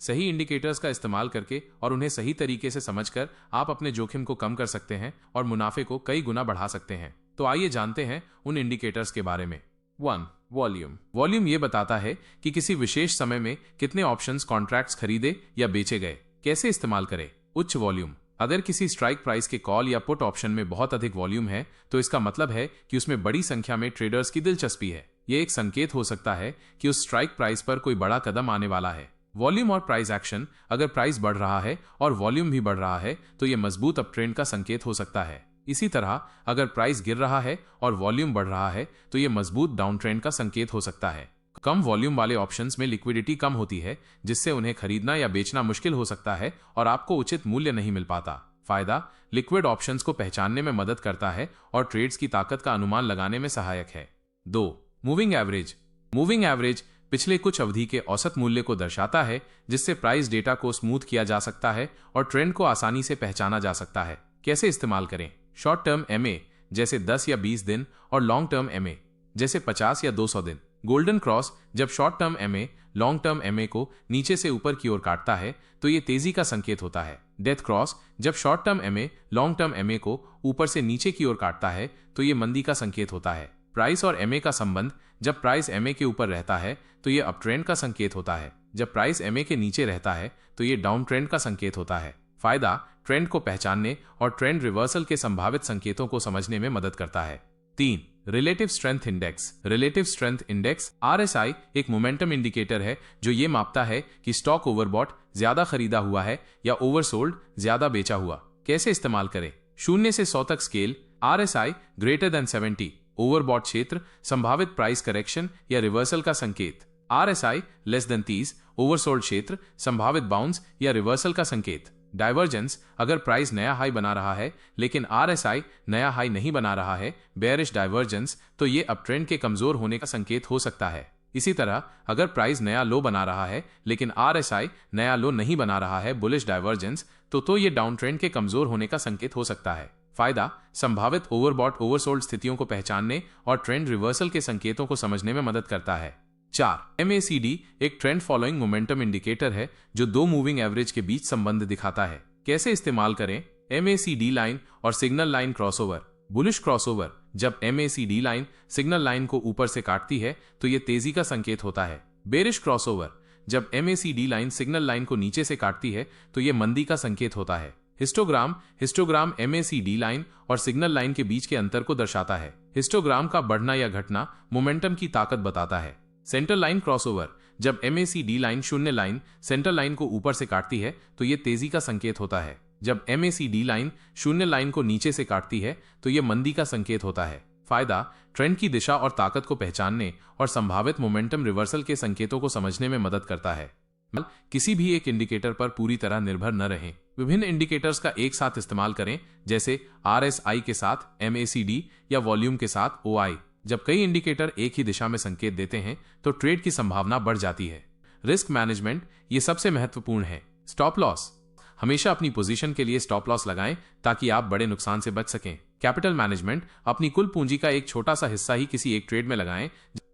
सही इंडिकेटर्स का इस्तेमाल करके और उन्हें सही तरीके से समझकर आप अपने जोखिम को कम कर सकते हैं और मुनाफे को कई गुना बढ़ा सकते हैं। तो आइए जानते हैं उन इंडिकेटर्स के बारे में। 1. वॉल्यूम। वॉल्यूम ये बताता है कि किसी विशेष समय में कितने ऑप्शंस कॉन्ट्रैक्ट्स खरीदे या बेचे गए। कैसे इस्तेमाल करें? उच्च वॉल्यूम। अगर किसी स्ट्राइक प्राइस के कॉल या पुट ऑप्शन में बहुत अधिक वॉल्यूम है तो इसका मतलब है कि उसमें बड़ी संख्या में ट्रेडर्स की दिलचस्पी है। यह एक संकेत हो सकता है कि उस स्ट्राइक प्राइस पर कोई बड़ा कदम आने वाला है। वॉल्यूम और प्राइस एक्शन। अगर प्राइस बढ़ रहा है और वॉल्यूम भी बढ़ रहा है तो यह मजबूत अपट्रेंड का संकेत हो सकता है। इसी तरह अगर प्राइस गिर रहा है और वॉल्यूम बढ़ रहा है तो यह मजबूत डाउन ट्रेंड का संकेत हो सकता है। कम वॉल्यूम वाले ऑप्शंस में लिक्विडिटी कम होती है, जिससे उन्हें खरीदना या बेचना मुश्किल हो सकता है और आपको उचित मूल्य नहीं मिल पाता। फायदा, लिक्विड ऑप्शंस को पहचानने में मदद करता है और ट्रेड्स की ताकत का अनुमान लगाने में सहायक है। 2. Moving average. मूविंग एवरेज पिछले कुछ अवधि के औसत मूल्य को दर्शाता है, जिससे प्राइस डेटा को स्मूथ किया जा सकता है और ट्रेंड को आसानी से पहचाना जा सकता है। कैसे इस्तेमाल करें? शॉर्ट टर्म एमए जैसे 10 या 20 दिन और लॉन्ग टर्म एमए जैसे 50 या 200 दिन। Golden cross. जब short term MA long term MA को नीचे से ऊपर की ओर काटता है तो यह तेजी का संकेत होता है। Death cross. जब short term MA long term MA को ऊपर से नीचे की ओर काटता है तो यह मंदी का संकेत होता है। प्राइस और एमए का संबंध। जब प्राइस एमए के ऊपर रहता है तो यह अप ट्रेंड का संकेत होता है। जब प्राइस एमए के नीचे रहता है तो यह डाउन ट्रेंड का संकेत होता है। फायदा, ट्रेंड को पहचानने और ट्रेंड रिवर्सल के संभावित संकेतों को समझने में मदद करता है। 3. Relative strength index. Relative strength index RSI एक मोमेंटम इंडिकेटर है जो ये मापता है कि स्टॉक ओवरबॉट ज्यादा खरीदा हुआ है या ओवरसोल्ड ज्यादा बेचा हुआ। कैसे इस्तेमाल करें? 0 से 100 तक scale. RSI greater than 70 overbought क्षेत्र, संभावित प्राइस करेक्शन या रिवर्सल का संकेत। RSI लेस देन 30 ओवरसोल्ड क्षेत्र, संभावित बाउंस या रिवर्सल का संकेत। डाइवर्जेंस। अगर प्राइस नया हाई बना रहा है लेकिन RSI नया हाई नहीं बना रहा है, बेयरिश डाइवर्जेंस, तो ये अपट्रेंड के कमजोर होने का संकेत हो सकता है। इसी तरह अगर प्राइस नया लो बना रहा है लेकिन RSI नया लो नहीं बना रहा है, बुलिश डाइवर्जेंस, तो ये डाउन ट्रेंड के कमजोर होने का संकेत हो सकता है। फायदा, संभावित ओवरबॉट ओवरसोल्ड स्थितियों को पहचानने और ट्रेंड रिवर्सल के संकेतों को समझने में मदद करता है। 4. MACD एक ट्रेंड फॉलोइंग मोमेंटम इंडिकेटर है जो दो मूविंग एवरेज के बीच संबंध दिखाता है। कैसे इस्तेमाल करें? MACD लाइन और signal line crossover. Bullish crossover. जब MACD लाइन सिग्नल लाइन को ऊपर से काटती है तो यह तेजी का संकेत होता है। Bearish crossover. जब MACD लाइन सिग्नल लाइन को नीचे से काटती है तो यह मंदी का संकेत होता है। हिस्टोग्राम। हिस्टोग्राम MACD लाइन और सिग्नल लाइन के बीच के अंतर को दर्शाता है। हिस्टोग्राम का बढ़ना या घटना मोमेंटम की ताकत बताता है। Centre line crossover. जब MACD लाइन शून्य लाइन सेंटर लाइन को ऊपर से काटती है तो यह तेजी का संकेत होता है। जब MACD लाइन शून्य लाइन को नीचे से काटती है तो यह मंदी का संकेत होता है। फायदा, ट्रेंड की दिशा और ताकत को पहचानने और संभावित मोमेंटम रिवर्सल के संकेतों को समझने में मदद करता है। किसी भी एक इंडिकेटर पर पूरी तरह निर्भर न रहें। विभिन्न इंडिकेटर्स का एक साथ इस्तेमाल करें, जैसे RSI के साथ MACD या वॉल्यूम के साथ OI। जब कई इंडिकेटर एक ही दिशा में संकेत देते हैं तो ट्रेड की संभावना बढ़ जाती है। रिस्क मैनेजमेंट ये सबसे महत्वपूर्ण है। Stop loss. हमेशा अपनी पोजीशन के लिए स्टॉप लॉस लगाएं ताकि आप बड़े नुकसान से बच सकें। कैपिटल मैनेजमेंट अपनी कुल पूंजी का एक छोटा सा हिस्सा ही किसी एक ट्रेड में लगाएं।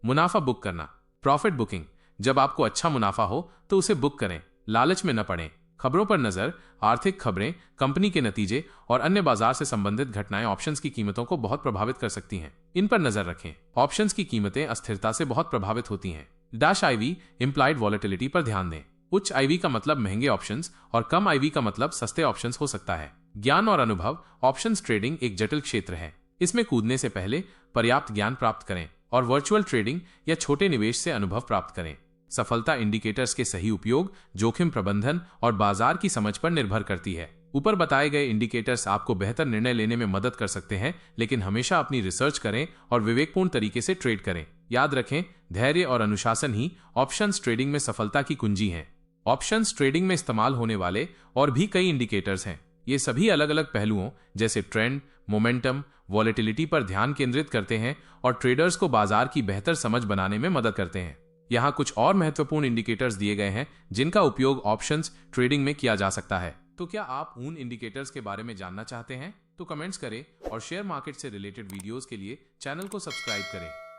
मुनाफा बुक करना। Profit booking. जब आपको अच्छा मुनाफा हो तो उसे बुक करें, लालच में न पड़ें। खबरों पर नजर। आर्थिक खबरें, कंपनी के नतीजे और अन्य बाजार से संबंधित घटनाएं ऑप्शंस की कीमतों को बहुत प्रभावित कर सकती हैं। इन पर नजर रखें। ऑप्शंस की कीमतें अस्थिरता से बहुत प्रभावित होती हैं। डैश IV इंप्लाइड वॉलेटिलिटी पर ध्यान दें। उच्च IV का मतलब महंगे ऑप्शंस और कम IV का मतलब सस्ते ऑप्शंस हो सकता है। ज्ञान और अनुभव। ऑप्शंस ट्रेडिंग एक जटिल क्षेत्र है। इसमें कूदने से पहले पर्याप्त ज्ञान प्राप्त करें और वर्चुअल ट्रेडिंग या छोटे निवेश से अनुभव प्राप्त करें। सफलता इंडिकेटर्स के सही उपयोग, जोखिम प्रबंधन और बाजार की समझ पर निर्भर करती है। ऊपर बताए गए इंडिकेटर्स आपको बेहतर निर्णय लेने में मदद कर सकते हैं, लेकिन हमेशा अपनी रिसर्च करें और विवेकपूर्ण तरीके से ट्रेड करें। याद रखें, धैर्य और अनुशासन ही ऑप्शंस ट्रेडिंग में सफलता की कुंजी हैं। ऑप्शंस ट्रेडिंग में इस्तेमाल होने वाले और भी कई इंडिकेटर्स हैं। ये सभी अलग अलग पहलुओं जैसे ट्रेंड, मोमेंटम, वॉलेटिलिटी पर ध्यान केंद्रित करते हैं और ट्रेडर्स को बाजार की बेहतर समझ बनाने में मदद करते हैं। यहाँ कुछ और महत्वपूर्ण इंडिकेटर्स दिए गए हैं जिनका उपयोग ऑप्शंस ट्रेडिंग में किया जा सकता है। तो क्या आप उन इंडिकेटर्स के बारे में जानना चाहते हैं? तो कमेंट्स करें और शेयर मार्केट से रिलेटेड वीडियोस के लिए चैनल को सब्सक्राइब करें।